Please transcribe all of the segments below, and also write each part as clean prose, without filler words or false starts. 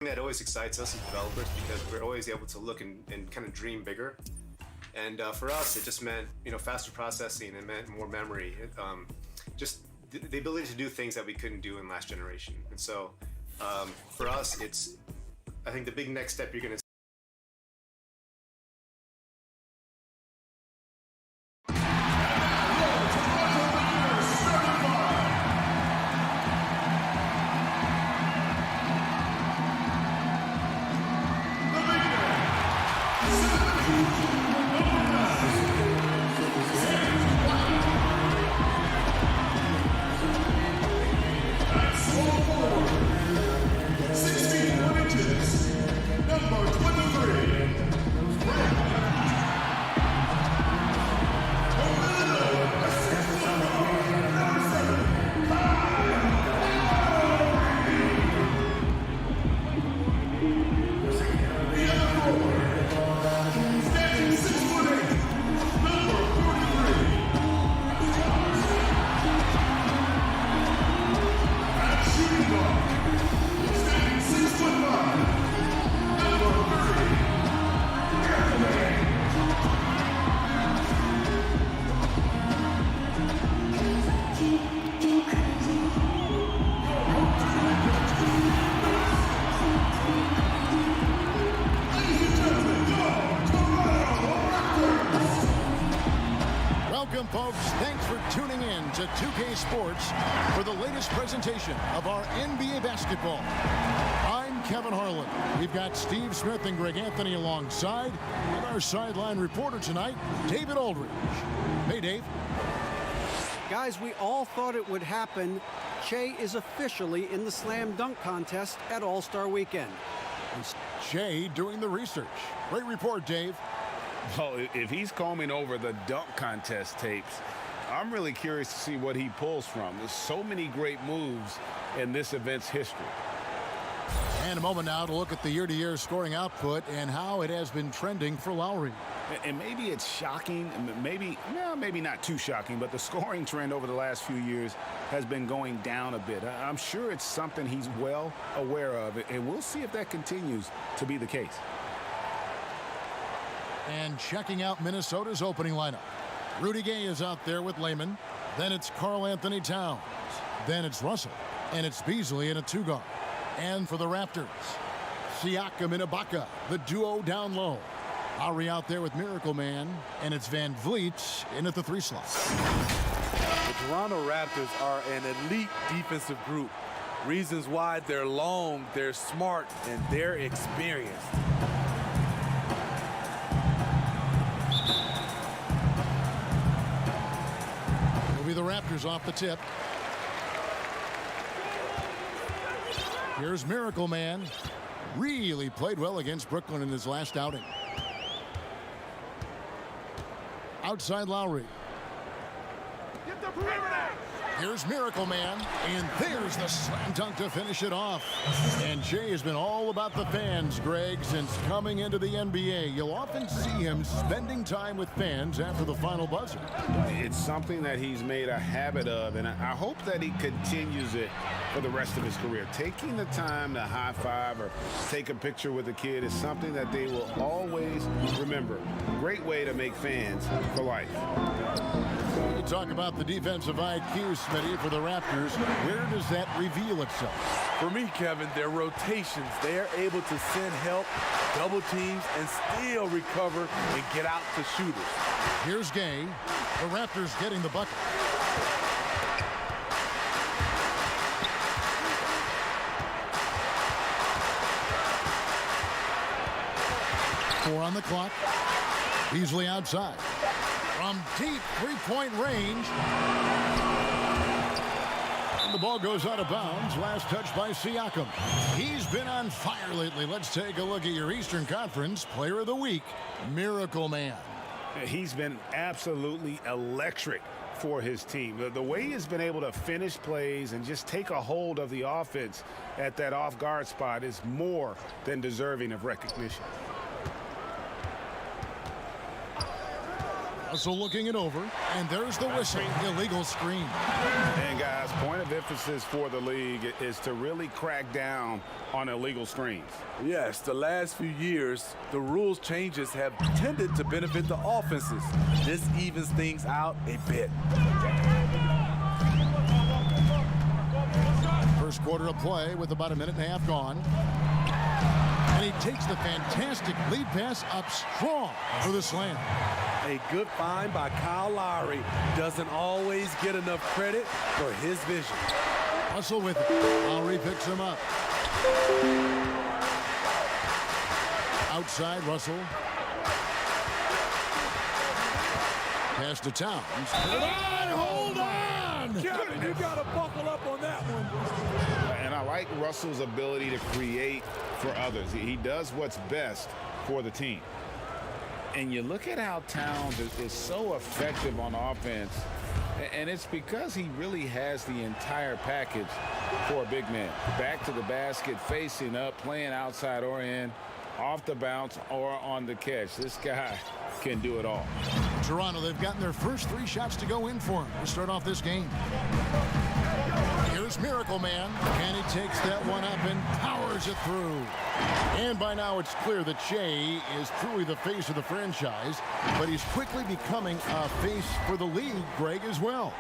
That always excites us as developers because we're always able to look and kind of dream bigger. And for us, it just meant, faster processing. It meant more memory. Just the ability to do things that we couldn't do in last generation. And so for us, I think the big next step you're going to Welcome, folks. Thanks for tuning in to 2K Sports for the latest presentation of our NBA basketball. I'm Kevin Harlan. We've got Steve Smith and Greg Anthony alongside, and our sideline reporter tonight, David Aldridge. Hey, Dave. Guys, we all thought it would happen. Shea is officially in the slam dunk contest at All-Star Weekend. Shea doing the research. Great report, Dave. Well, if he's combing over the dunk contest tapes, I'm really curious to see what he pulls from. There's so many great moves in this event's history. And a moment now to look at the year-to-year scoring output and how it has been trending for Lowry. And maybe it's shocking, maybe not too shocking, but the scoring trend over the last few years has been going down a bit. I'm sure it's something he's well aware of, and we'll see if that continues to be the case. And checking out Minnesota's opening lineup. Rudy Gay is out there with Layman. Then it's Karl Anthony Towns. Then it's Russell. And it's Beasley in a two-guard. And for the Raptors, Siakam and Ibaka, the duo down low. Lowry out there with Miracle Man. And it's Van Vliet in at the three slot. The Toronto Raptors are an elite defensive group. Reasons why they're long, they're smart, and they're experienced. The Raptors off the tip. Here's Miracle Man. Really played well against Brooklyn in his last outing. Outside Lowry. Get the perimeter! Here's Miracle Man, and there's the slam dunk to finish it off. And Shea has been all about the fans, Greg, since coming into the NBA. You'll often see him spending time with fans after the final buzzer. It's something that he's made a habit of, and I hope that he continues it for the rest of his career. Taking the time to high five or take a picture with a kid is something that they will always remember. Great way to make fans for life. You talk about the defensive IQ, Smitty, for the Raptors. Where does that reveal itself? For me, Kevin, their rotations. They are able to send help, double teams, and still recover and get out to shooters. Here's Gay. The Raptors getting the bucket. Four on the clock. Beasley outside. From deep three-point range. And the ball goes out of bounds. Last touch by Siakam. He's been on fire lately. Let's take a look at your Eastern Conference Player of the Week, Miracle Man. He's been absolutely electric for his team. The way he's been able to finish plays and just take a hold of the offense at that off-guard spot is more than deserving of recognition. Russell looking it over, and there's the whistle. Illegal screen. And guys, point of emphasis for the league is to really crack down on illegal screens. Yes, the last few years, the rules changes have tended to benefit the offenses. This evens things out a bit. First quarter of play with about a minute and a half gone. And he takes the fantastic lead pass up strong for the slam. A good find by Kyle Lowry. Doesn't always get enough credit for his vision. Russell with it. Lowry picks him up. Outside, Russell. Pass to Towns. Hold on! Kevin, you got to buckle up on that one. And I like Russell's ability to create for others. He does what's best for the team. And you look at how Towns is so effective on offense, and it's because he really has the entire package for a big man. Back to the basket, facing up, playing outside or in, off the bounce or on the catch. This guy can do it all. Toronto, they've gotten their first 3 shots to go in for him to start off this game. Here's Miracle Man, and he takes that one up and powers it through. And by now it's clear that Shea is truly the face of the franchise, but he's quickly becoming a face for the league, Greg, as well.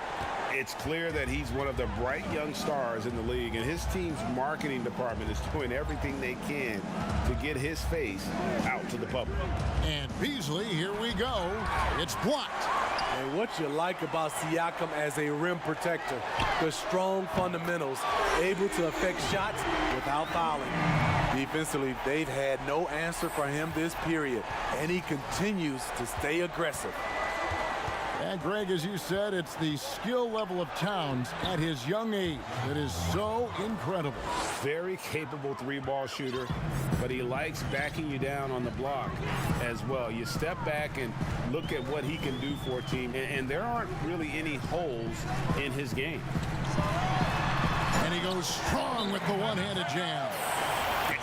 It's clear that he's one of the bright young stars in the league, and his team's marketing department is doing everything they can to get his face out to the public. And Beasley, here we go. It's blocked. And what you like about Siakam as a rim protector, the strong fundamentals, able to affect shots without fouling. Defensively, they've had no answer for him this period, and he continues to stay aggressive. And Greg, as you said, it's the skill level of Towns at his young age that is so incredible. Very capable 3-ball shooter, but he likes backing you down on the block as well. You step back and look at what he can do for a team, and there aren't really any holes in his game. And he goes strong with the one-handed jam.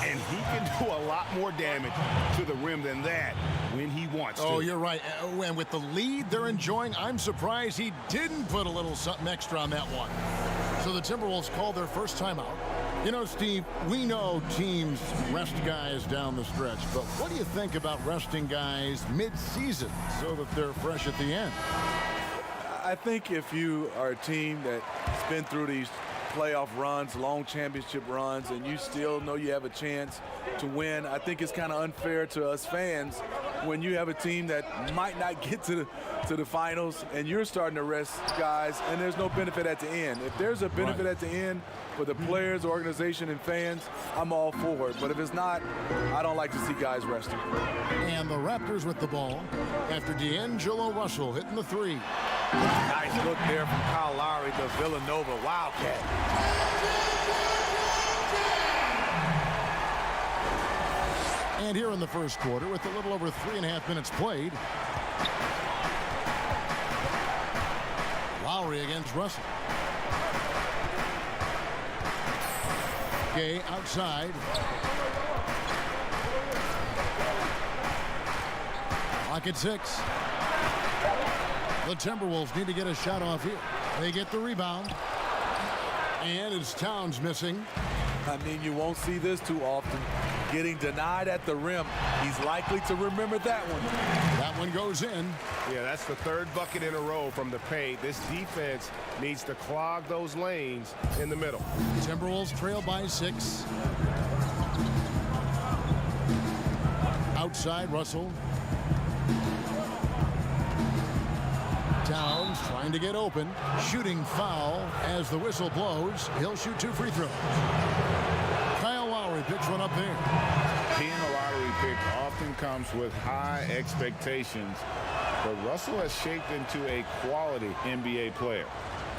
And he can do a lot more damage to the rim than that when he wants to. Oh, you're right. And with the lead they're enjoying, I'm surprised he didn't put a little something extra on that one. So the Timberwolves called their first timeout. You know, Steve, we know teams rest guys down the stretch, but what do you think about resting guys mid-season so that they're fresh at the end? I think if you are a team that's been through these playoff runs, long championship runs, and you still know you have a chance to win, I think it's kind of unfair to us fans when you have a team that might not get to the finals and you're starting to rest guys and there's no benefit at the end. If there's a benefit at the end for the players, organization, and fans, I'm all for it. But if it's not, I don't like to see guys resting. And the Raptors with the ball after D'Angelo Russell hitting the 3. Nice look there from Kyle Lowry, the Villanova Wildcat. And here in the first quarter, with a little over 3.5 minutes played, Lowry against Russell. Gay outside. Clock at 6. The Timberwolves need to get a shot off here. They get the rebound. And it's Towns missing. I mean, you won't see this too often. Getting denied at the rim. He's likely to remember that one. That one goes in. Yeah, that's the 3rd bucket in a row from the paint. This defense needs to clog those lanes in the middle. Timberwolves trail by 6. Outside, Russell. Towns trying to get open. Shooting foul as the whistle blows. He'll shoot 2 free throws. Kyle Lowry picks one up there. Being a lottery pick often comes with high expectations, but Russell has shaped into a quality NBA player.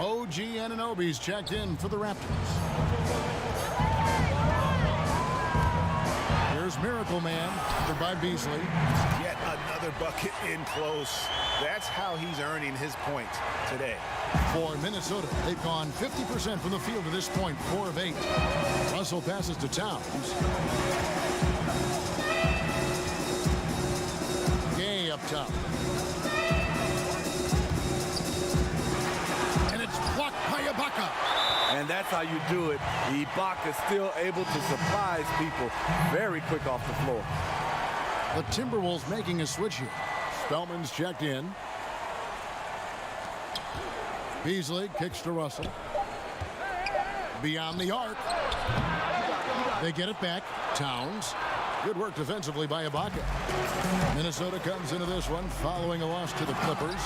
OG Anunoby's checked in for the Raptors. Here's Miracle Man for by Beasley. Yet another bucket in close. That's how he's earning his points today. For Minnesota, they've gone 50% from the field to this point, 4 of 8. Russell passes to Towns. Gay up top. and that's how you do it. Ibaka still able to surprise people very quick off the floor. The Timberwolves making a switch here. Spellman's checked in. Beasley kicks to Russell. Beyond the arc. They get it back. Towns. Good work defensively by Ibaka. Minnesota comes into this one following a loss to the Clippers.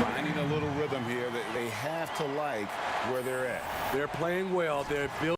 Finding a little rhythm here that they have to like where they're at. They're playing well. They're building.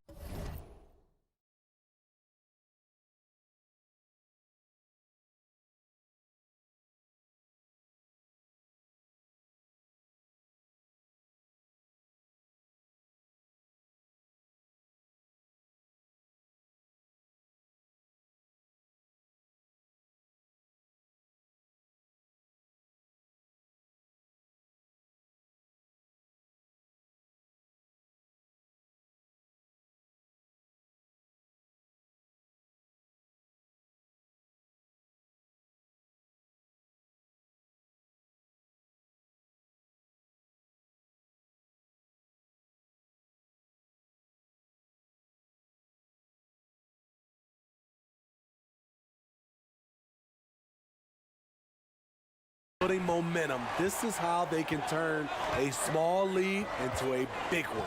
Building momentum. This is how they can turn a small lead into a big one.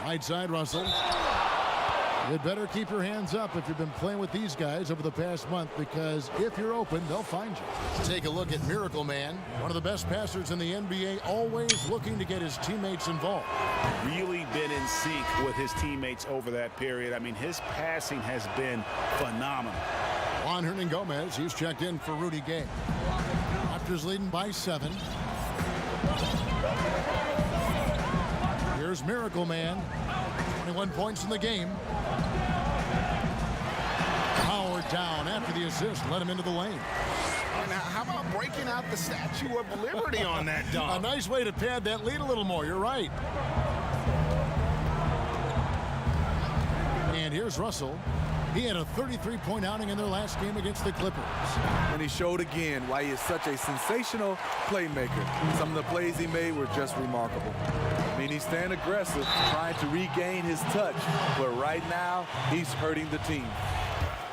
Right side, Russell. You'd better keep your hands up if you've been playing with these guys over the past month, because if you're open, they'll find you. Take a look at Miracle Man, one of the best passers in the NBA, always looking to get his teammates involved. Really been in sync with his teammates over that period. I mean, his passing has been phenomenal. Juan Hernangomez, he's checked in for Rudy Gay. Raptors leading by 7. Here's Miracle Man. 21 points in the game. Howard down after the assist. Let him into the lane. Now, how about breaking out the Statue of Liberty on that dunk? A nice way to pad that lead a little more. You're right. And here's Russell. He had a 33-point outing in their last game against the Clippers. And he showed again why he is such a sensational playmaker. Some of the plays he made were just remarkable. I mean, he's staying aggressive, trying to regain his touch, but right now, he's hurting the team.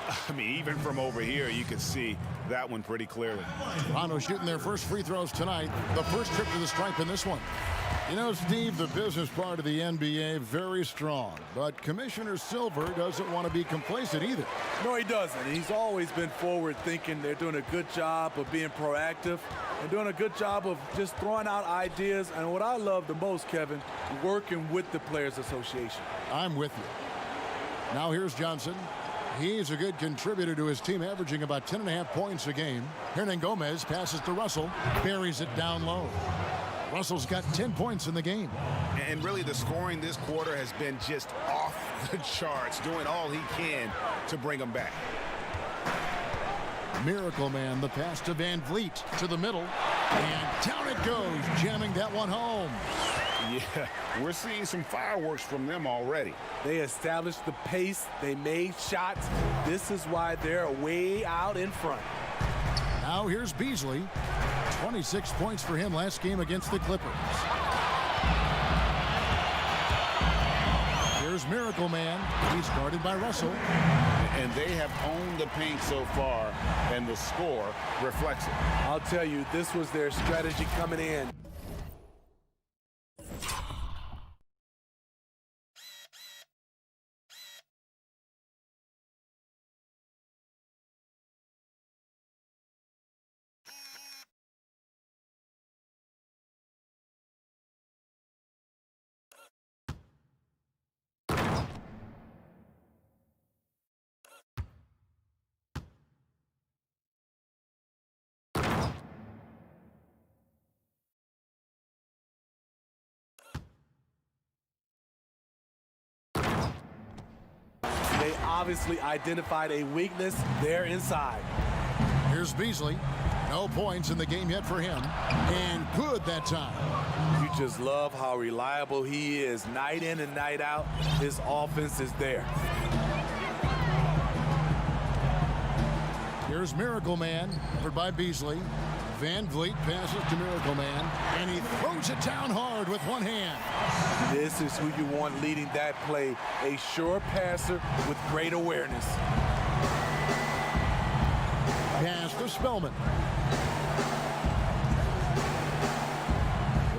I mean, even from over here, you can see that one pretty clearly. Toronto shooting their first free throws tonight. The first trip to the stripe in this one. You know, Steve, the business part of the NBA, very strong. But Commissioner Silver doesn't want to be complacent either. No, he doesn't. He's always been forward thinking. They're doing a good job of being proactive and doing a good job of just throwing out ideas. And what I love the most, Kevin, working with the Players Association. I'm with you. Now here's Johnson. He's a good contributor to his team, averaging about 10.5 points a game. Hernangomez passes to Russell, buries it down low. Russell's got 10 points in the game. And really, the scoring this quarter has been just off the charts, doing all he can to bring them back. Miracle Man, the pass to Van Vliet to the middle. And down it goes, jamming that one home. Yeah, we're seeing some fireworks from them already. They established the pace. They made shots. This is why they're way out in front. Now here's Beasley. 26 points for him last game against the Clippers. Here's Miracle Man. He's guarded by Russell. And they have owned the paint so far, and the score reflects it. I'll tell you, this was their strategy coming in. They obviously identified a weakness there inside. Here's Beasley. No points in the game yet for him. And good that time. You just love how reliable he is night in and night out. His offense is there. Here's Miracle Man, covered by Beasley. Van Vliet passes to Miracle Man, and he throws it down hard with one hand. This is who you want leading that play, a sure passer with great awareness. Pass to Spellman.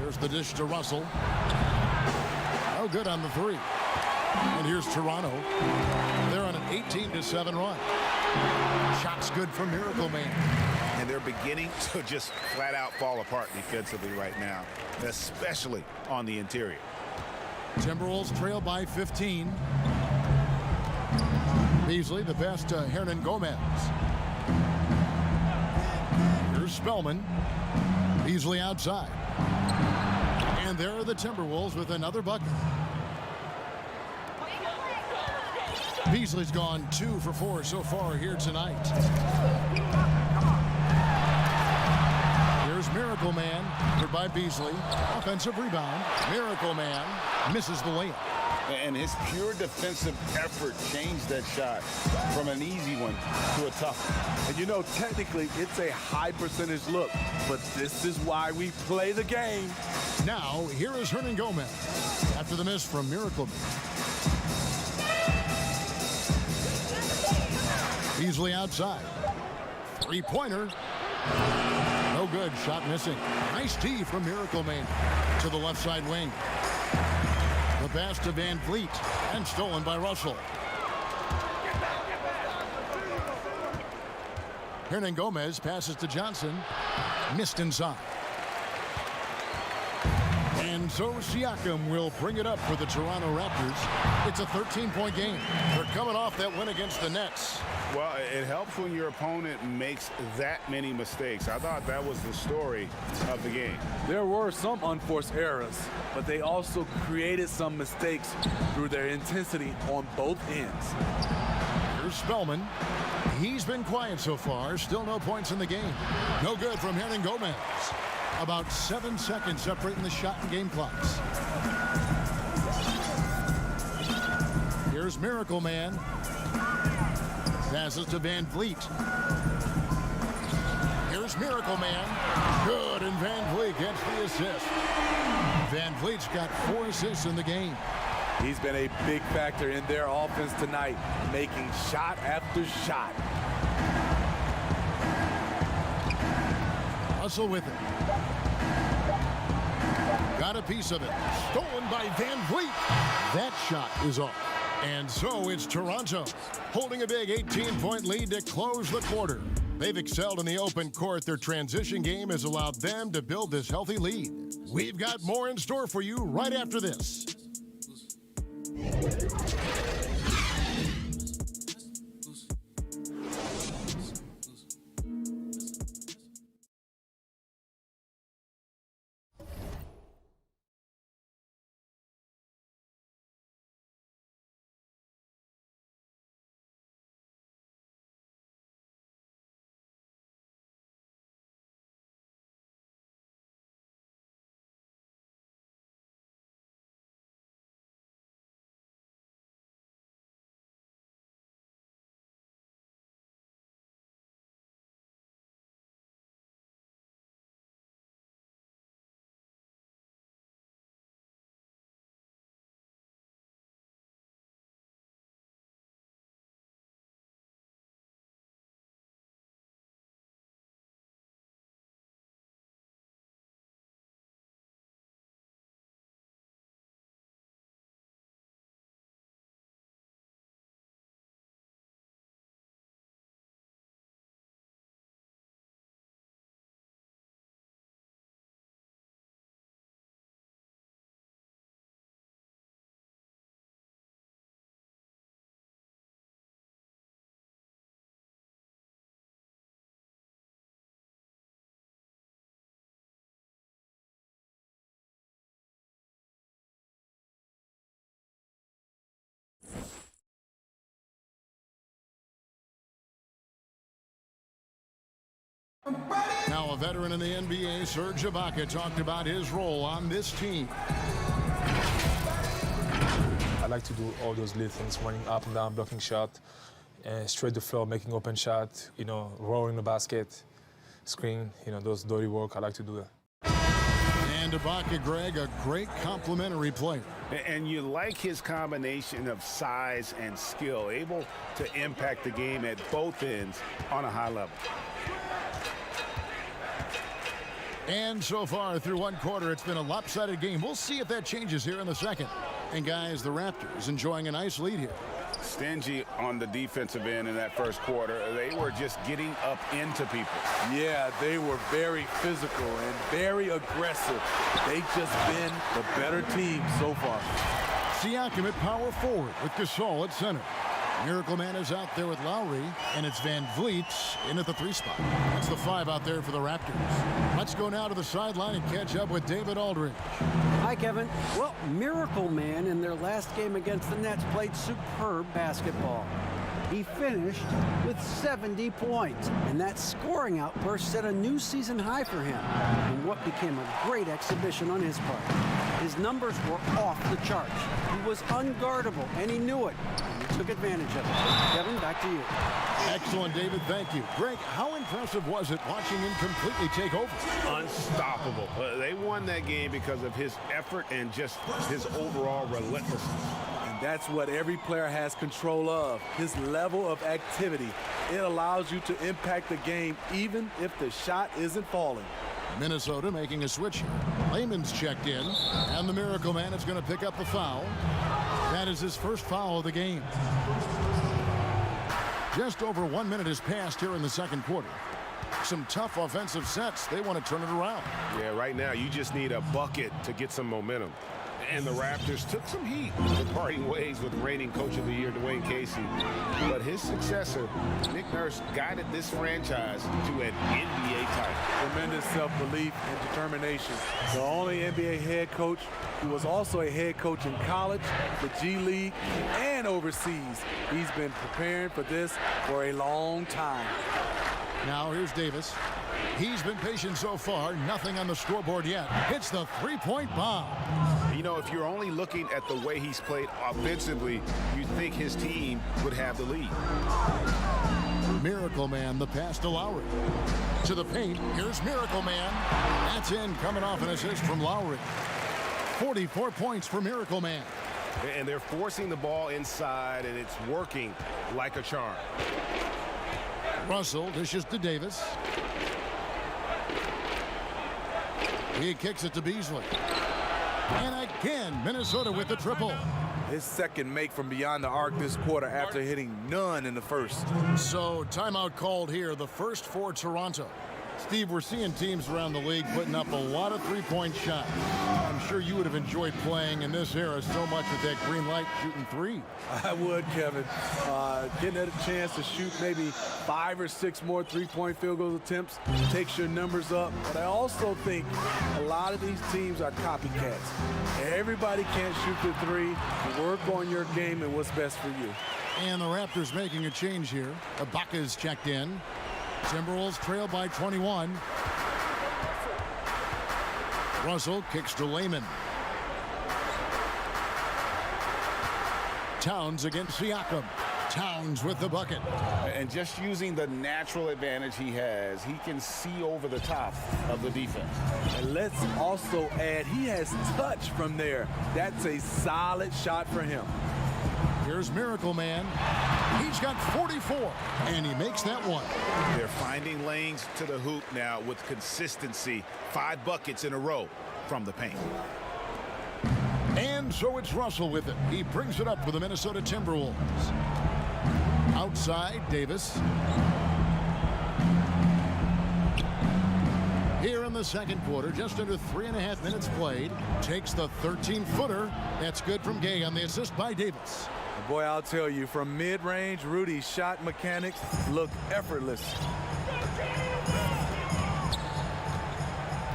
There's the dish to Russell. Oh, good on the three. And here's Toronto. They're on an 18-7 run. Shot's good for Miracle Man. And they're beginning to just flat out fall apart defensively right now, especially on the interior. Timberwolves trail by 15. Beasley, the pass to Hernan Gomez. Here's Spellman. Beasley outside. And there are the Timberwolves with another bucket. Beasley's gone 2 for 4 so far here tonight. Here's Miracle Man, covered by Beasley. Offensive rebound. Miracle Man misses the layup. And his pure defensive effort changed that shot from an easy one to a tough one. And you know, technically, it's a high percentage look, but this is why we play the game. Now, here is Hernan Gomez after the miss from Miracle Man. Beasley outside. Three-pointer. No good. Shot missing. Nice D from Miracle Man to the left side wing. The pass to Van Vliet and stolen by Russell. Hernan Gomez passes to Johnson. Missed inside. And so Siakam will bring it up for the Toronto Raptors. It's a 13-point game. They're coming off that win against the Nets. Well, it helps when your opponent makes that many mistakes. I thought that was the story of the game. There were some unforced errors, but they also created some mistakes through their intensity on both ends. Here's Spellman. He's been quiet so far. Still no points in the game. No good from Hernan Gomez. About 7 seconds separating the shot and game clocks. Here's Miracle Man. Passes to Van Vliet. Here's Miracle Man. Good, and Van Vliet gets the assist. Van Vliet's got 4 assists in the game. He's been a big factor in their offense tonight, making shot after shot. Russell with it. Got a piece of it. Stolen by Van Vliet. That shot is off. And so it's Toronto holding a big 18-point lead to close the quarter. They've excelled in the open court. Their transition game has allowed them to build this healthy lead. We've got more in store for you right after this. Now a veteran in the NBA, Serge Ibaka, talked about his role on this team. I like to do all those little things, running up and down, blocking shot, and straight to the floor, making open shot, you know, rolling the basket. screen, those dirty work. I like to do that. And Ibaka, Greg, a great complimentary player. And you like his combination of size and skill, able to impact the game at both ends on a high level. And so far through one quarter, it's been a lopsided game. We'll see if that changes here in the second. And guys, the Raptors enjoying a nice lead here. Stingy on the defensive end in that first quarter. They were just getting up into people. Yeah, they were very physical and very aggressive. They've just been the better team so far. Siakam at power forward with Gasol at center. Miracle Man is out there with Lowry, and it's Van Vliet in at the 3 spot. That's the 5 out there for the Raptors. Let's go now to the sideline and catch up with David Aldridge. Hi, Kevin. Well, Miracle Man in their last game against the Nets played superb basketball. He finished with 70 points, and that scoring outburst set a new season high for him in what became a great exhibition on his part. His numbers were off the charts. He was unguardable, and he knew it. And he took advantage of it. Kevin, back to you. Excellent, David. Thank you. Greg, how impressive was it watching him completely take over? Unstoppable. They won that game because of his effort and just his overall relentlessness. And that's what every player has control of, his level of activity. It allows you to impact the game even if the shot isn't falling. Minnesota making a switch here. Layman's checked in, and the Miracle Man is going to pick up the foul. That is his first foul of the game. Just over 1 minute has passed here in the second quarter. Some tough offensive sets. They want to turn it around. Yeah, right now you just need a bucket to get some momentum. And the Raptors took some heat for parting ways with reigning Coach of the Year, Dwayne Casey. But his successor, Nick Nurse, guided this franchise to an NBA title. Tremendous self-belief and determination. The only NBA head coach who was also a head coach in college, the G League, and overseas. He's been preparing for this for a long time. Now here's Davis. He's been patient so far. Nothing on the scoreboard yet. Hits the three-point bomb. You know, if you're only looking at the way he's played offensively, you'd think his team would have the lead. Miracle Man, the pass to Lowry. To the paint, here's Miracle Man. That's in, coming off an assist from Lowry. 44 points for Miracle Man. And they're forcing the ball inside, and it's working like a charm. Russell dishes to Davis. He kicks it to Beasley. And again, Minnesota with the triple. His second make from beyond the arc this quarter after hitting none in the first. So timeout called here, the first for Toronto. Steve, we're seeing teams around the league putting up a lot of three-point shots. I'm sure you would have enjoyed playing in this era so much with that green light shooting three. I would, Kevin. Getting a chance to shoot maybe 5 or 6 more three-point field goal attempts takes your numbers up. But I also think a lot of these teams are copycats. Everybody can't shoot the three. Work on your game and what's best for you. And the Raptors making a change here. Ibaka is checked in. Timberwolves trail by 21. Russell kicks to Layman. Towns against Siakam. Towns with the bucket. And just using the natural advantage he has, he can see over the top of the defense. And let's also add, he has touch from there. That's a solid shot for him. Here's Miracle Man. He's got 44, and he makes that one. They're finding lanes to the hoop now with consistency. 5 buckets in a row from the paint. And so it's Russell with it. He brings it up for the Minnesota Timberwolves. Outside, Davis. Here in the second quarter, just under 3.5 minutes played, takes the 13-footer. That's good from Gay on the assist by Davis. Boy, I'll tell you, from mid-range, Rudy's shot mechanics look effortless.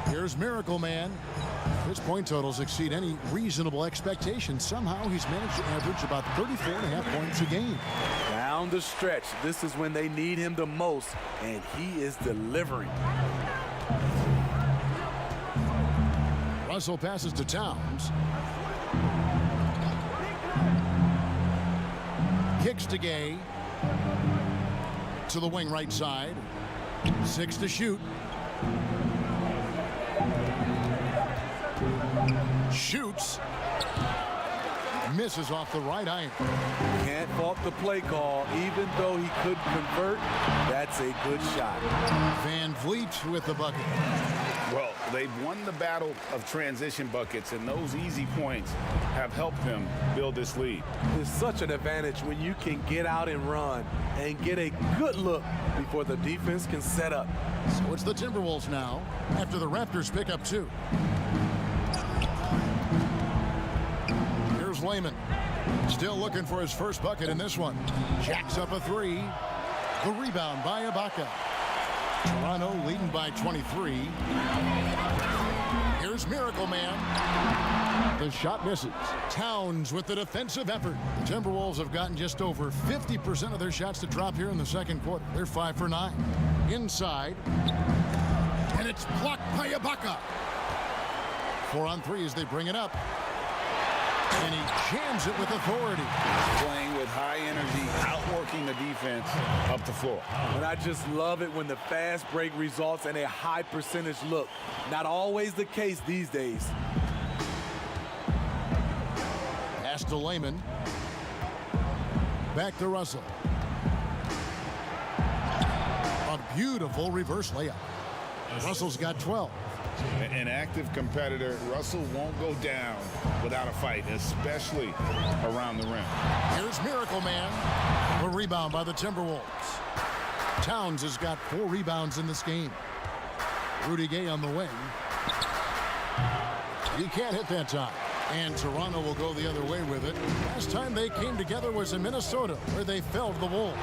Here's Miracle Man. His point totals exceed any reasonable expectation. Somehow he's managed to average about 34.5 points a game. Down the stretch, this is when they need him the most, and he is delivering. Russell passes to Towns. Kicks to Gay. To the wing right side. 6 to shoot. Shoots. Misses off the right iron. Can't fault the play call. Even though he couldn't convert, that's a good shot. Van Vliet with the bucket. Well, they've won the battle of transition buckets, and those easy points have helped them build this lead. It's such an advantage when you can get out and run and get a good look before the defense can set up. So it's the Timberwolves now after the Raptors pick up 2. Here's Layman. Still looking for his first bucket in this one. Jacks up a 3. The rebound by Ibaka. Toronto leading by 23. Here's Miracle Man. The shot misses. Towns with the defensive effort. The Timberwolves have gotten just over 50% of their shots to drop here in the second quarter. They're 5 for 9. Inside. And it's blocked by Ibaka. 4 on 3 as they bring it up. And he jams it with authority. Playing with high energy, outworking the defense up the floor. And I just love it when the fast break results in a high percentage look. Not always the case these days. Pass to Layman. Back to Russell. A beautiful reverse layup. Russell's got 12. An active competitor, Russell won't go down without a fight, especially around the rim. Here's Miracle Man. A rebound by the Timberwolves. Towns has got 4 rebounds in this game. Rudy Gay on the wing. He can't hit that time. And Toronto will go the other way with it. Last time they came together was in Minnesota, where they felled the Wolves.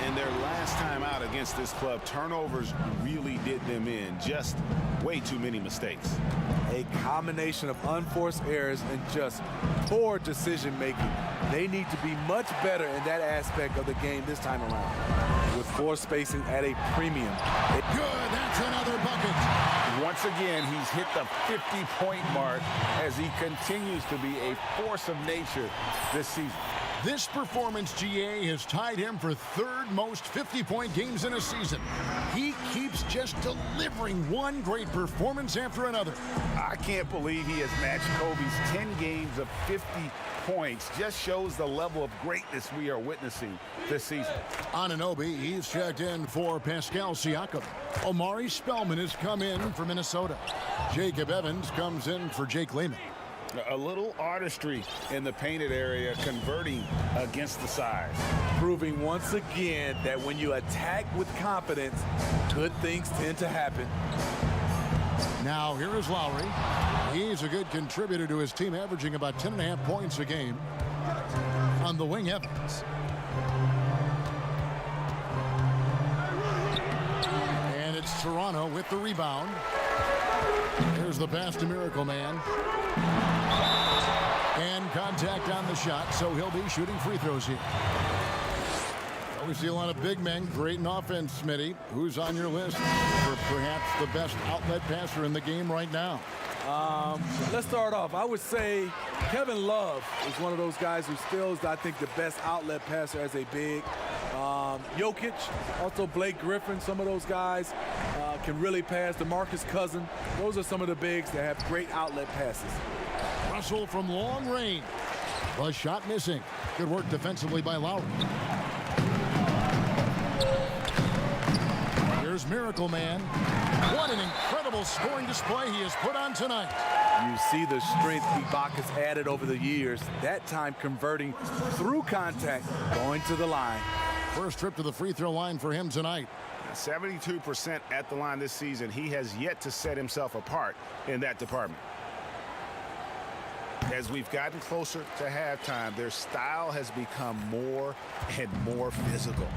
And their last time out against this club, turnovers really did them in. Just way too many mistakes. A combination of unforced errors and just poor decision making. They need to be much better in that aspect of the game this time around. With floor spacing at a premium. Good, that's another bucket. Once again, he's hit the 50-point mark as he continues to be a force of nature this season. This performance, GA, has tied him for 3rd most 50-point games in a season. He keeps just delivering one great performance after another. I can't believe he has matched Kobe's 10 games of 50 points. Just shows the level of greatness we are witnessing this season. Anunoby, he's checked in for Pascal Siakam. Omari Spellman has come in for Minnesota. Jacob Evans comes in for Jake Layman. A little artistry in the painted area, converting against the size. Proving once again that when you attack with confidence, good things tend to happen. Now here is Lowry. He's a good contributor to his team, averaging about 10.5 points a game. On the wing, Evans. And it's Toronto with the rebound. Here's the pass to Miracle Man. And contact on the shot, so he'll be shooting free throws here. We see a lot of big men, great in offense, Smitty. Who's on your list for perhaps the best outlet passer in the game right now? Let's start off. I would say Kevin Love is one of those guys who still is, I think, the best outlet passer as a big. Jokic, also Blake Griffin, some of those guys can really pass. DeMarcus Cousins, those are some of the bigs that have great outlet passes. Russell from long range. The shot missing. Good work defensively by Lowry. Here's Miracle Man. What an incredible scoring display he has put on tonight. You see the strength Ibaka's added over the years, that time converting through contact, going to the line. First trip to the free throw line for him tonight. 72% at the line this season. He has yet to set himself apart in that department. As we've gotten closer to halftime, their style has become more and more physical.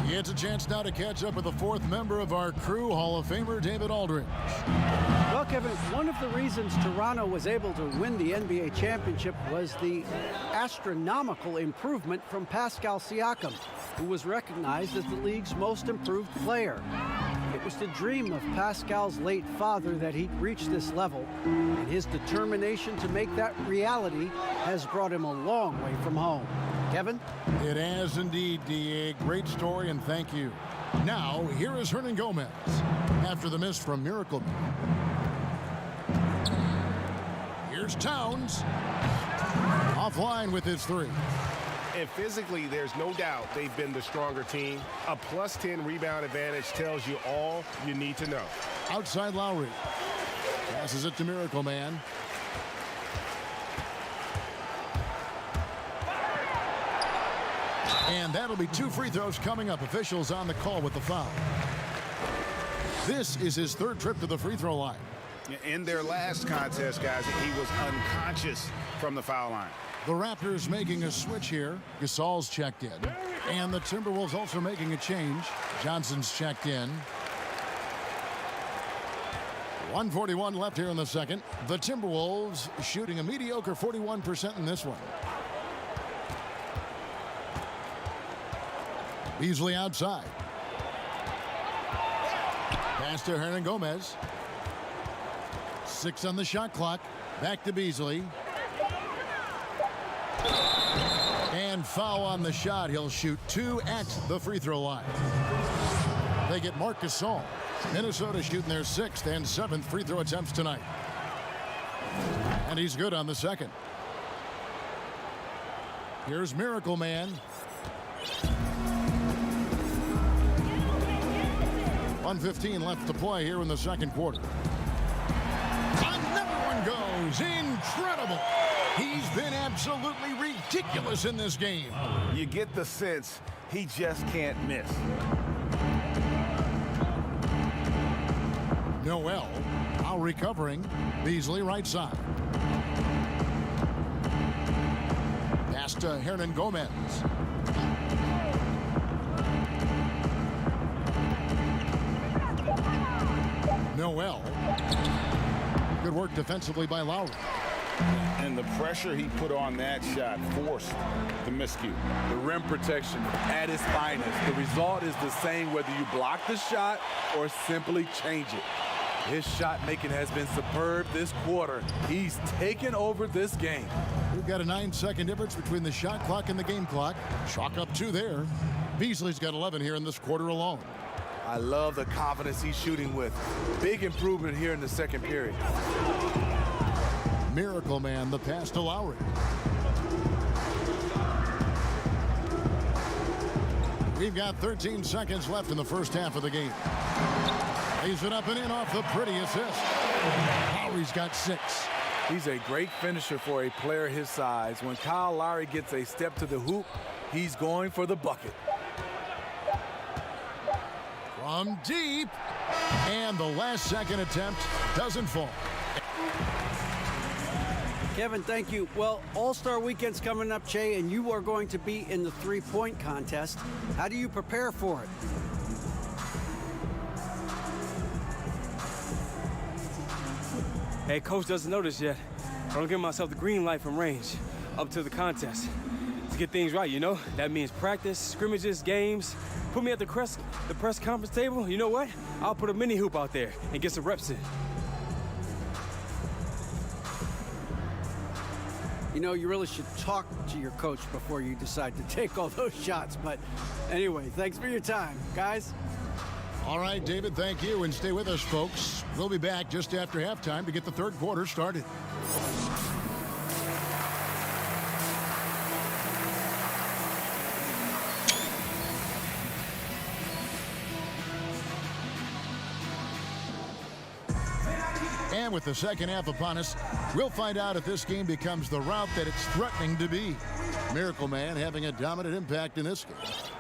He gets a chance now to catch up with the 4th member of our crew, Hall of Famer David Aldridge. Well, Kevin, one of the reasons Toronto was able to win the NBA championship was the astronomical improvement from Pascal Siakam, who was recognized as the league's most improved player. It was the dream of Pascal's late father that he'd reach this level, and his determination to make that reality has brought him a long way from home. Kevin? It has indeed, DA. Great story, and thank you. Now, here is Hernan Gomez after the miss from Miracle Man. Here's Towns. Offline with his three. And physically, there's no doubt they've been the stronger team. A +10 rebound advantage tells you all you need to know. Outside Lowry. Passes it to Miracle Man. And that'll be 2 free throws coming up. Officials on the call with the foul. This is his 3rd trip to the free throw line. In their last contest, guys, he was unconscious from the foul line. The Raptors making a switch here. Gasol's checked in. And the Timberwolves also making a change. Johnson's checked in. 1:41 left here in the second. The Timberwolves shooting a mediocre 41% in this one. Beasley outside. Pass to Hernan Gomez. 6 on the shot clock. Back to Beasley. And foul on the shot. He'll shoot 2 at the free throw line. They get Marc Gasol. Minnesota shooting their 6th and 7th free throw attempts tonight. And he's good on the second. Here's Miracle Man. 1:15 left to play here in the second quarter. Another one goes. Incredible. He's been absolutely ridiculous in this game. You get the sense he just can't miss. Noel now recovering. Beasley right side. Pass to Hernan Gomez. Noel. Good work defensively by Lowry. And the pressure he put on that shot forced the miscue. The rim protection at its finest. The result is the same whether you block the shot or simply change it. His shot making has been superb this quarter. He's taken over this game. We've got a 9-second difference between the shot clock and the game clock. Chalk up 2 there. Beasley's got 11 here in this quarter alone. I love the confidence he's shooting with. Big improvement here in the second period. Miracle Man, the pass to Lowry. We've got 13 seconds left in the first half of the game. Lays it up and in off the pretty assist. Lowry's got 6. He's a great finisher for a player his size. When Kyle Lowry gets a step to the hoop, he's going for the bucket. From deep. And the last second attempt doesn't fall. Kevin, thank you. Well, All-Star Weekend's coming up, Che, and you are going to be in the three-point contest. How do you prepare for it? Hey, coach doesn't know this yet. I don't give myself the green light from range up to the contest. To get things right, you know? That means practice, scrimmages, games. Put me at the press conference table, you know what? I'll put a mini hoop out there and get some reps in. You know, you really should talk to your coach before you decide to take all those shots. But anyway, thanks for your time, guys. All right, David, thank you. And stay with us, folks. We'll be back just after halftime to get the third quarter started. And with the second half upon us, we'll find out if this game becomes the route that it's threatening to be. Miracle Man having a dominant impact in this game.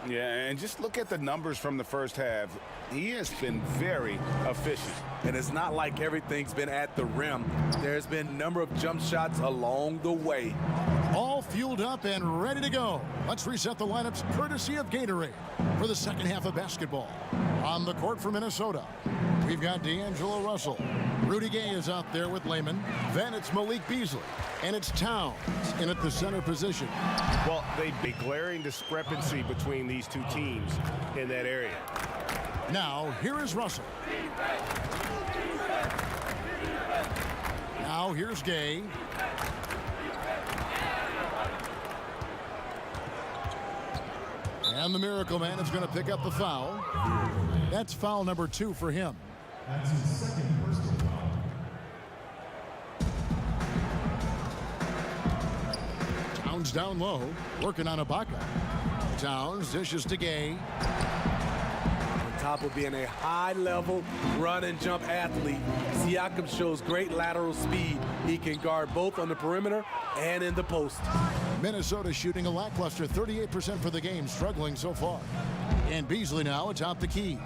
Yeah, and just look at the numbers from the first half. He has been very efficient. And it's not like everything's been at the rim. There's been a number of jump shots along the way. All fueled up and ready to go. Let's reset the lineups courtesy of Gatorade for the second half of basketball. On the court for Minnesota, we've got D'Angelo Russell. Rudy Gay is out there with Layman. Then it's Malik Beasley. And it's Towns in at the center position. Well, they'd be glaring discrepancy between these two teams in that area. Now, here is Russell. Now, here's Gay. And the Miracle Man is going to pick up the foul. That's foul number 2 for him. That's his second personal foul. Towns down low, working on Ibaka. Towns dishes to Gay. On top of being a high-level run-and-jump athlete, Siakam shows great lateral speed. He can guard both on the perimeter and in the post. Minnesota shooting a lackluster 38% for the game, struggling so far. And Beasley now atop the key.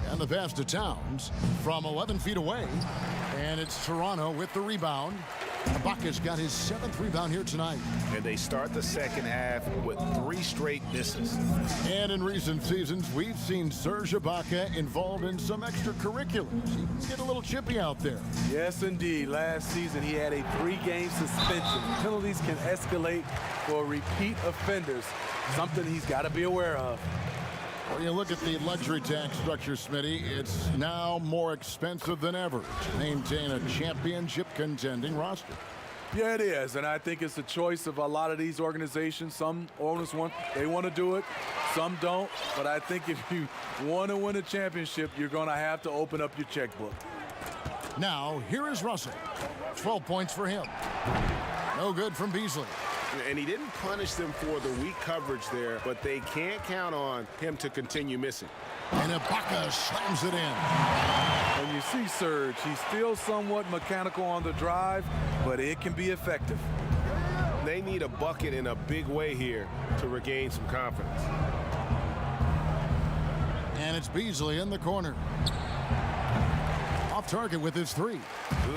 And the pass to Towns from 11 feet away. And it's Toronto with the rebound. Ibaka's got his 7th rebound here tonight. And they start the second half with 3 straight misses. And in recent seasons, we've seen Serge Ibaka involved in some extracurriculars. He can get a little chippy out there. Yes, indeed. Last season, he had a 3-game suspension. Penalties can escalate for repeat offenders, something he's got to be aware of. When you look at the luxury tax structure, Smitty, it's now more expensive than ever to maintain a championship contending roster. Yeah, it is, and I think it's a choice of a lot of these organizations. Some owners want to do it, some don't. But I think if you want to win a championship, you're going to have to open up your checkbook. Now, here is Russell. 12 points for him. No good from Beasley. And he didn't punish them for the weak coverage there, but they can't count on him to continue missing. And Ibaka slams it in. When you see Serge, he's still somewhat mechanical on the drive, but it can be effective. They need a bucket in a big way here to regain some confidence. And it's Beasley in the corner. Off target with his 3.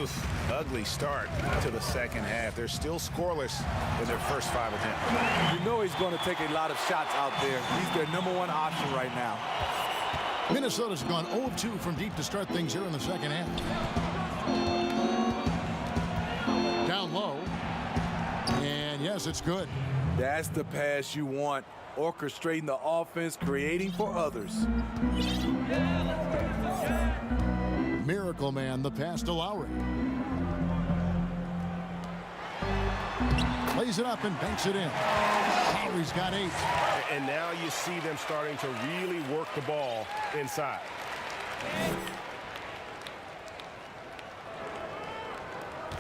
Oof, ugly start to the second half. They're still scoreless in their first 5 attempts. You know he's going to take a lot of shots out there. He's their #1 option right now. Minnesota's gone 0 of 2 from deep to start things here in the second half. Down low. And yes, it's good. That's the pass you want. Orchestrating the offense, creating for others. Miracle Man, the pass to Lowry. Plays it up and banks it in. Lowry's got 8. And now you see them starting to really work the ball inside.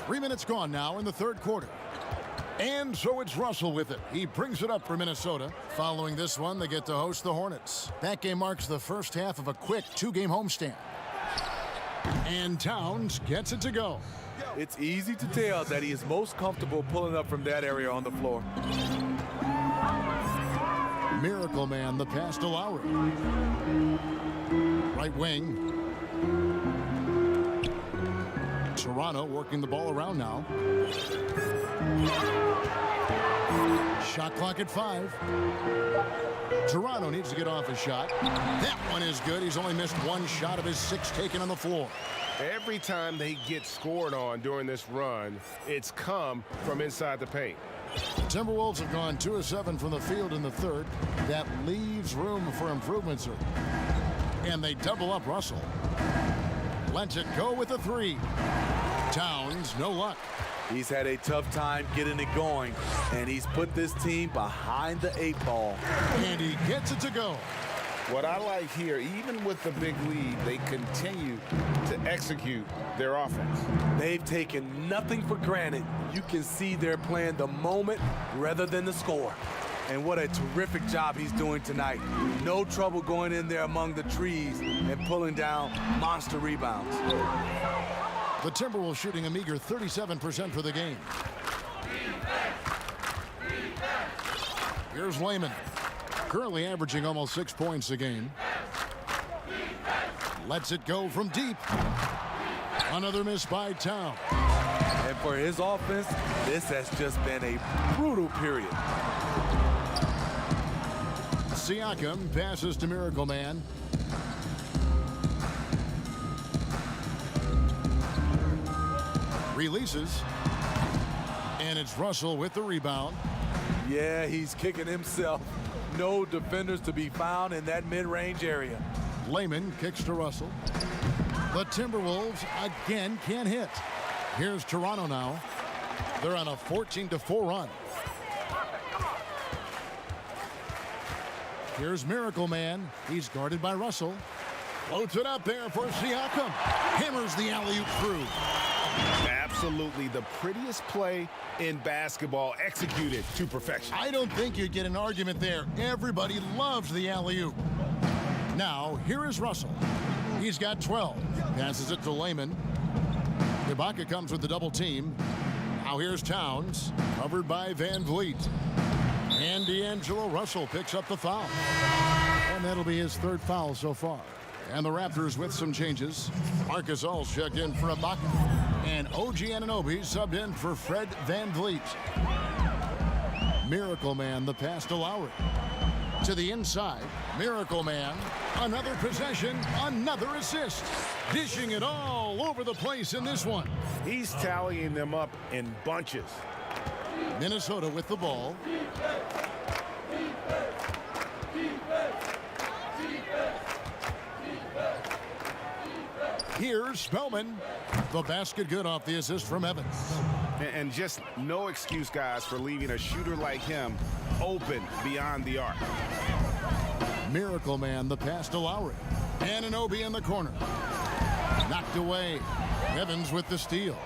Three minutes gone now in the third quarter. And so it's Russell with it. He brings it up for Minnesota. Following this one, they get to host the Hornets. That game marks the first half of a quick 2-game homestand. And Towns gets it to go. It's easy to tell that he is most comfortable pulling up from that area on the floor. Miracle Man, the pass to Lowry. Right wing. Toronto working the ball around now. Shot clock at 5. Toronto needs to get off a shot. That one is good. He's only missed 1 shot of his 6 taken on the floor. Every time they get scored on during this run, it's come from inside the paint. Timberwolves have gone 2 of 7 from the field in the third. That leaves room for improvement, sir. And they double up Russell. Lets it go with a 3. Towns, no luck. He's had a tough time getting it going, and he's put this team behind the 8 ball. And he gets it to go. What I like here, even with the big lead, they continue to execute their offense. They've taken nothing for granted. You can see they're playing the moment rather than the score. And what a terrific job he's doing tonight. No trouble going in there among the trees and pulling down monster rebounds. The Timberwolves shooting a meager 37% for the game. Here's Layman. Currently averaging almost 6 points a game. Lets it go from deep. Another miss by Town. And for his offense, this has just been a brutal period. Siakam passes to Miracle Man. Releases. And it's Russell with the rebound. Yeah, he's kicking himself. No defenders to be found in that mid-range area. Layman kicks to Russell. The Timberwolves again can't hit. Here's Toronto now. They're on a 14-4 run. Here's Miracle Man. He's guarded by Russell. Floats it up there for Siakam. Hammers the alley-oop through. Absolutely the prettiest play in basketball, executed to perfection. I don't think you'd get an argument there. Everybody loves the alley-oop. Now, here is Russell. He's got 12. Passes it to Layman. Ibaka comes with the double team. Now here's Towns, covered by Van Vliet. And D'Angelo Russell picks up the foul. And that'll be his third foul so far. And the Raptors with some changes. Marcus All's checked in for Ibaka. And OG Anunoby subbed in for Fred Van Vliet. Miracle Man, the pass to Lowry. To the inside, Miracle Man. Another possession, another assist. Dishing it all over the place in this one. He's tallying them up in bunches. Minnesota with the ball. Here's Spellman. The basket good off the assist from Evans. And just no excuse, guys, for leaving a shooter like him open beyond the arc. Miracle Man, the pass to Lowry. Anunoby in the corner. Knocked away. Evans with the steal.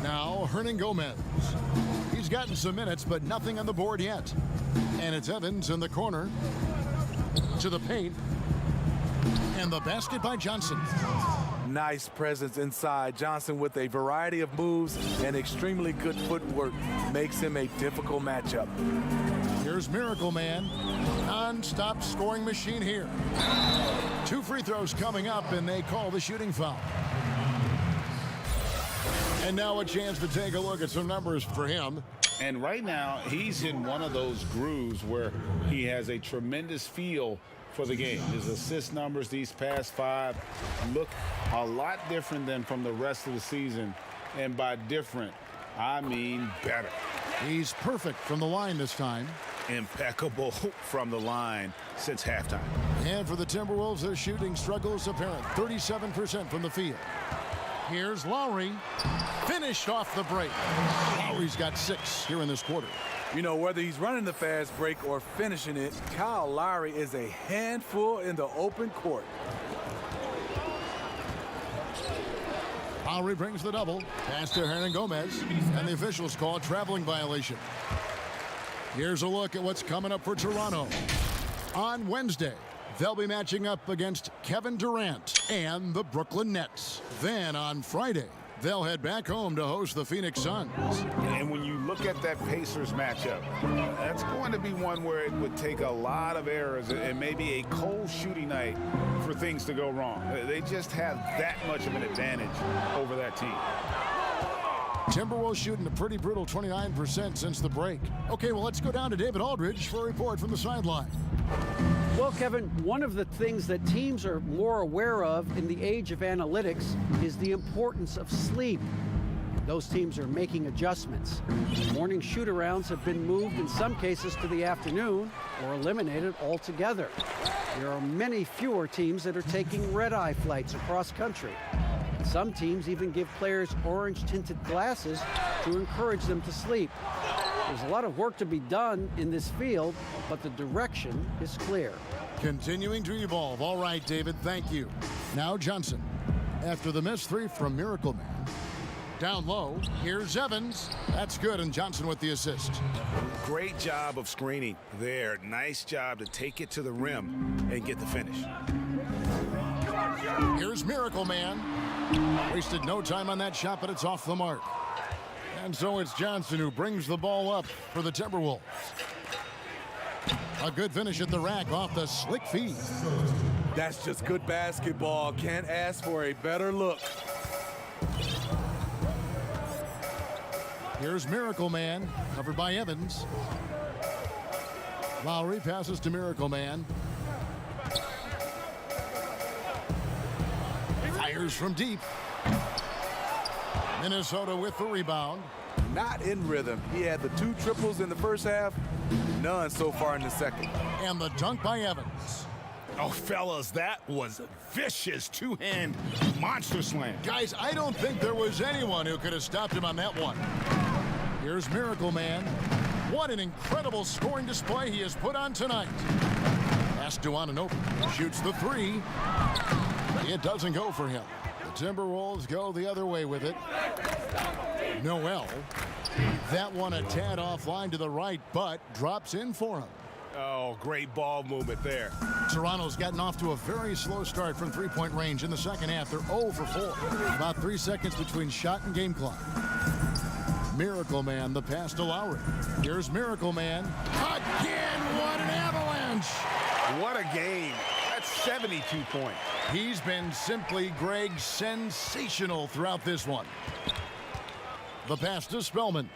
Now Hernan Gomez. He's gotten some minutes, but nothing on the board yet. And it's Evans in the corner. To the paint. And the basket by Johnson. Nice presence inside. Johnson with a variety of moves and extremely good footwork makes him a difficult matchup. Here's Miracle Man. Non-stop scoring machine here. 2 free throws coming up, and they call the shooting foul. And now a chance to take a look at some numbers for him. And right now, he's in one of those grooves where he has a tremendous feel for the game. His assist numbers these past 5 look a lot different than from the rest of the season. And by different, I mean better. He's perfect from the line this time. Impeccable from the line since halftime. And for the Timberwolves, their shooting struggle is apparent. 37% from the field. Here's Lowry. Finished off the break. Lowry's got 6 here in this quarter. You know, whether he's running the fast break or finishing it, Kyle Lowry is a handful in the open court. Lowry brings the double. Pass to Hernan Gomez. And the officials call a traveling violation. Here's a look at what's coming up for Toronto. On Wednesday, they'll be matching up against Kevin Durant and the Brooklyn Nets. Then on Friday, they'll head back home to host the Phoenix Suns. And when you look at that Pacers matchup, that's going to be one where it would take a lot of errors and maybe a cold shooting night for things to go wrong. They just have that much of an advantage over that team. Timberwolves shooting a pretty brutal 29% since the break. Okay, well, let's go down to David Aldridge for a report from the sideline. Well, Kevin, one of the things that teams are more aware of in the age of analytics is the importance of sleep. Those teams are making adjustments. Morning shoot-arounds have been moved in some cases to the afternoon or eliminated altogether. There are many fewer teams that are taking red-eye flights across country. Some teams even give players orange-tinted glasses to encourage them to sleep. There's a lot of work to be done in this field, but the direction is clear. Continuing to evolve. All right, David, thank you. Now Johnson. After the missed 3 from Miracle Man. Down low, here's Evans. That's good, and Johnson with the assist. Great job of screening there. Nice job to take it to the rim and get the finish. Here's Miracle Man. Wasted no time on that shot, but it's off the mark. And so it's Johnson who brings the ball up for the Timberwolves. A good finish at the rack off the slick feed. That's just good basketball. Can't ask for a better look. Here's Miracle Man, covered by Evans. Lowry passes to Miracle Man. Fires from deep. Minnesota with the rebound. Not in rhythm. He had the 2 triples in the first half, none so far in the second. And the dunk by Evans. Oh, fellas, that was a vicious 2-hand monster slam. Guys, I don't think there was anyone who could have stopped him on that one. Here's Miracle Man. What an incredible scoring display he has put on tonight. Pass to Anunoby. Shoots the three. It doesn't go for him. The Timberwolves go the other way with it. Noel. That one a tad offline to the right, but drops in for him. Oh, great ball movement there. Toronto's gotten off to a very slow start from three-point range in the second half. They're 0 for 4. About 3 seconds between shot and game clock. Miracle Man, the pass to Lowry. Here's Miracle Man. Again, what an avalanche! What a game. That's 72 points. He's been simply, Greg, sensational throughout this one. The pass to Spellman.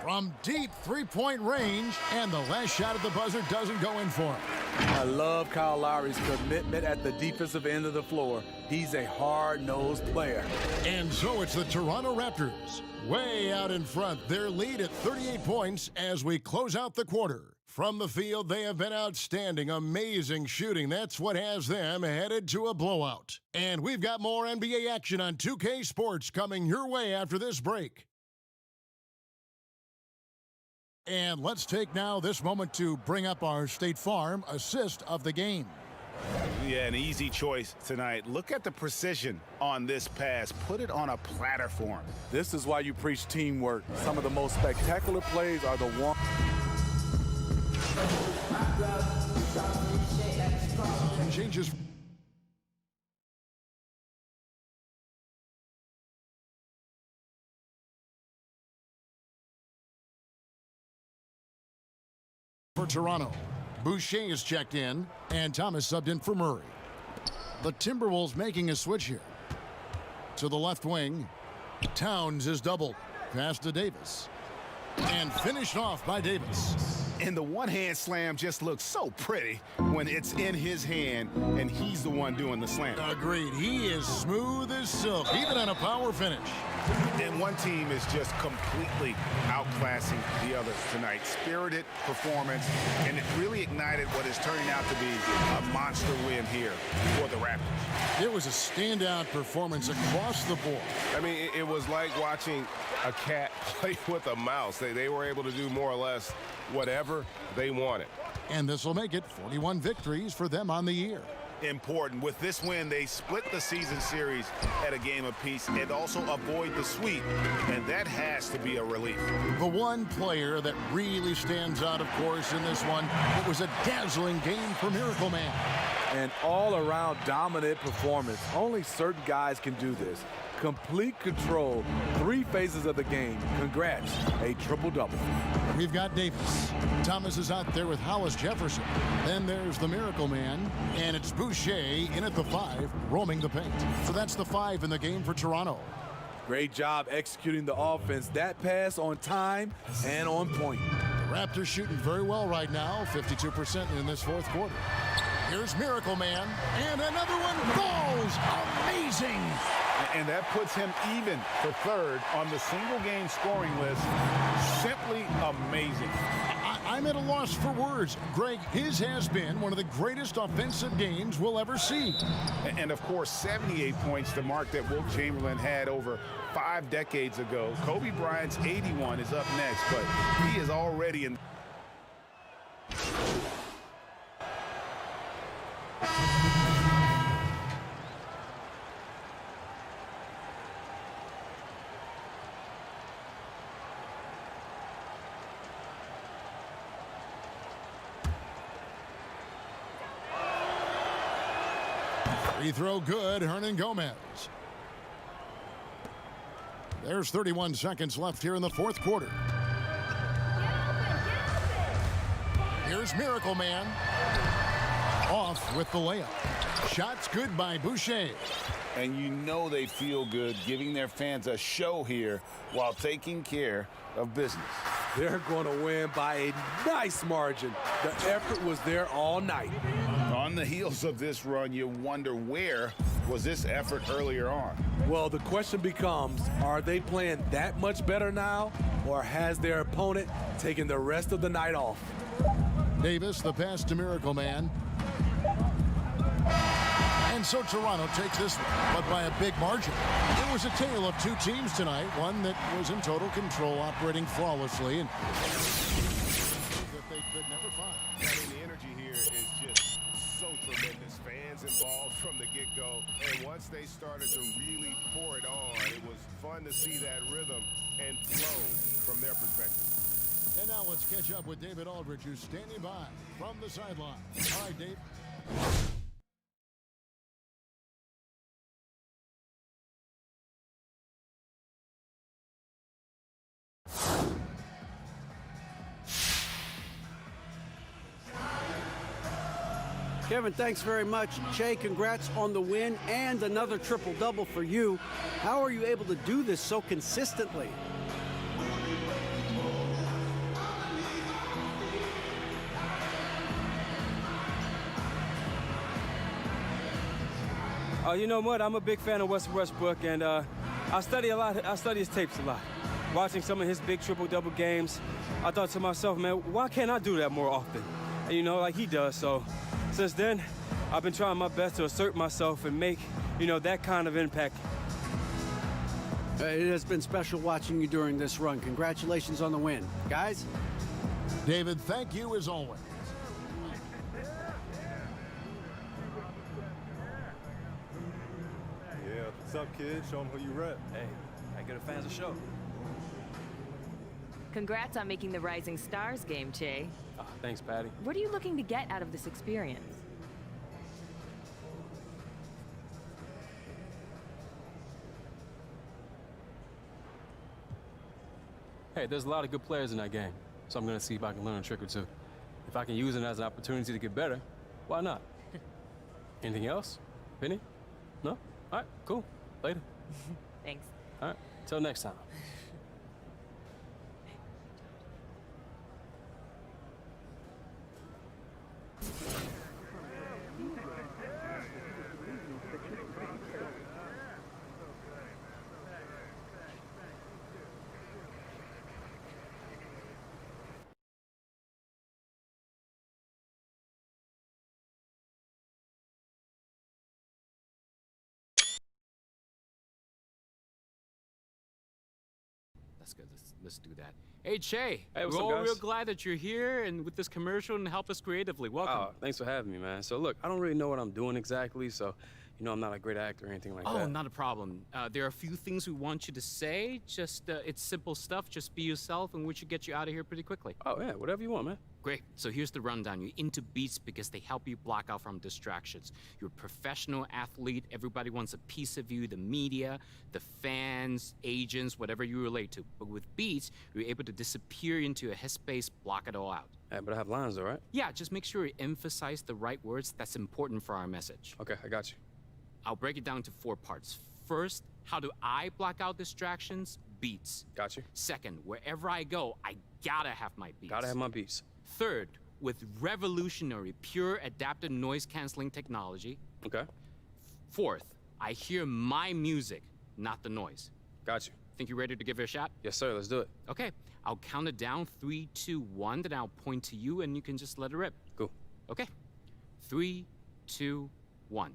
From deep three-point range, and the last shot at the buzzer doesn't go in for him. I love Kyle Lowry's commitment at the defensive end of the floor. He's a hard-nosed player. And so it's the Toronto Raptors way out in front. Their lead at 38 points as we close out the quarter. From the field, they have been outstanding, amazing shooting. That's what has them headed to a blowout. And we've got more NBA action on 2K Sports coming your way after this break. And let's take now this moment to bring up our State Farm assist of the game. Yeah, an easy choice tonight. Look at the precision on this pass. Put it on a platter for him. This is why you preach teamwork. Some of the most spectacular plays are the ones. Changes. For Toronto, Boucher is checked in, and Thomas subbed in for Murray. The Timberwolves making a switch here. To the left wing, Towns is doubled. Pass to Davis. And finished off by Davis. And the one-hand slam just looks so pretty when it's in his hand and he's the one doing the slam. Agreed. He is smooth as silk, even on a power finish. And one team is just completely outclassing the other tonight. Spirited performance, and it really ignited what is turning out to be a monster win here for the Raptors. It was a standout performance across the board. I mean, it was like watching a cat play with a mouse. They were able to do more or less whatever they wanted. And this will make it 41 victories for them on the year. Important. With this win, they split the season series at a game apiece and also avoid the sweep, and that has to be a relief. The one player that really stands out, of course, in this one, it was a dazzling game for Miracle Man. An all-around dominant performance. Only certain guys can do this. Complete control, 3 phases of the game. Congrats, a triple-double. We've got Davis. Thomas is out there with Hollis Jefferson. Then there's the Miracle Man, and it's Boucher in at the 5, roaming the paint. So that's the 5 in the game for Toronto. Great job executing the offense. That pass on time and on point. The Raptors shooting very well right now, 52% in this fourth quarter. Here's Miracle Man, and another one falls. Amazing. And that puts him even for third on the single-game scoring list. Simply amazing. I'm at a loss for words. Greg, his has been one of the greatest offensive games we'll ever see. And of course, 78 points, the mark that Wilt Chamberlain had over 5 decades ago. Kobe Bryant's 81 is up next, but he is already in. Free throw good, Hernan Gomez. There's 31 seconds left here in the fourth quarter. Here's Miracle Man. Off with the layup. Shots good by Boucher. And you know they feel good giving their fans a show here while taking care of business. They're going to win by a nice margin. The effort was there all night. On the heels of this run, you wonder where was this effort earlier on? Well, the question becomes, are they playing that much better now, or has their opponent taken the rest of the night off? Davis, the pass to Miracle Man. And And so Toronto takes this one, but by a big margin. It was a tale of two teams tonight, one that was in total control, operating flawlessly, and that they could never find. I mean, the energy here is just so tremendous. Fans involved from the get-go. And once they started to really pour it on, it was fun to see that rhythm and flow from their perspective. And now let's catch up with David Aldridge, who's standing by from the sideline. All right, Dave. Kevin, thanks very much. Che, congrats on the win and another triple-double for you. How are you able to do this so consistently? You know what? I'm a big fan of Wes Westbrook, and I study a lot. I study his tapes a lot. Watching some of his big triple-double games, I thought to myself, man, why can't I do that more often? And, you know, like he does. So since then, I've been trying my best to assert myself and make, you know, that kind of impact. It has been special watching you during this run. Congratulations on the win. Guys? David, thank you as always. Yeah, what's up, kid? Show them who you rep. Hey, I get a fans a show. Congrats on making the Rising Stars game, Che. Oh, thanks, Patty. What are you looking to get out of this experience? Hey, there's a lot of good players in that game, so I'm going to see if I can learn a trick or two. If I can use it as an opportunity to get better, why not? Anything else? Penny? No? All right, cool. Later. Thanks. All right, till next time. That's good. Let's do that. Hey, Che. Hey, what's we're up, all guys? real glad that you're here and with this commercial and help us creatively. Welcome. Oh, thanks for having me, man. So look, I don't really know what I'm doing exactly, so you know I'm not a great actor or anything like that. Oh, not a problem. There are a few things we want you to say. Just it's simple stuff. Just be yourself, and we should get you out of here pretty quickly. Oh yeah, whatever you want, man. Great. So here's the rundown. You're into beats because they help you block out from distractions. You're a professional athlete. Everybody wants a piece of you, the media, the fans, agents, whatever you relate to. But with beats, you're able to disappear into a headspace, block it all out. Hey, but I have lines though, right? Yeah, just make sure you emphasize the right words. That's important for our message. Okay, I got you. I'll break it down into 4 parts. First, how do I block out distractions? Beats. Got you. Second, wherever I go, I gotta have my beats. Gotta have my beats. Third, with revolutionary, pure adaptive noise-canceling technology. Okay. Fourth, I hear my music, not the noise. Got you. Think you're ready to give it a shot? Yes, sir. Let's do it. Okay. I'll count it down, 3, 2, 1, then I'll point to you and you can just let it rip. Cool. Okay. 3, 2, 1.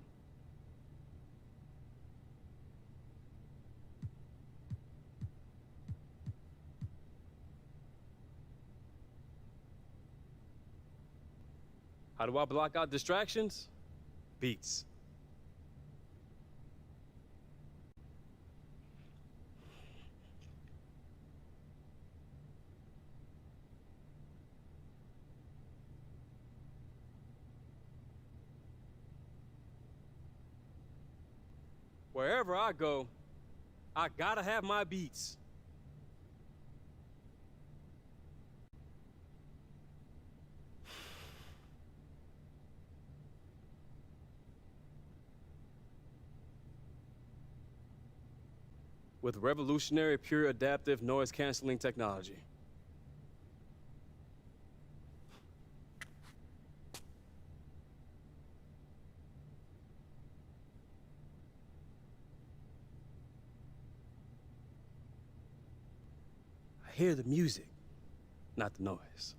How do I block out distractions? Beats. Wherever I go, I gotta have my beats. With revolutionary, pure adaptive noise-canceling technology. I hear the music, not the noise.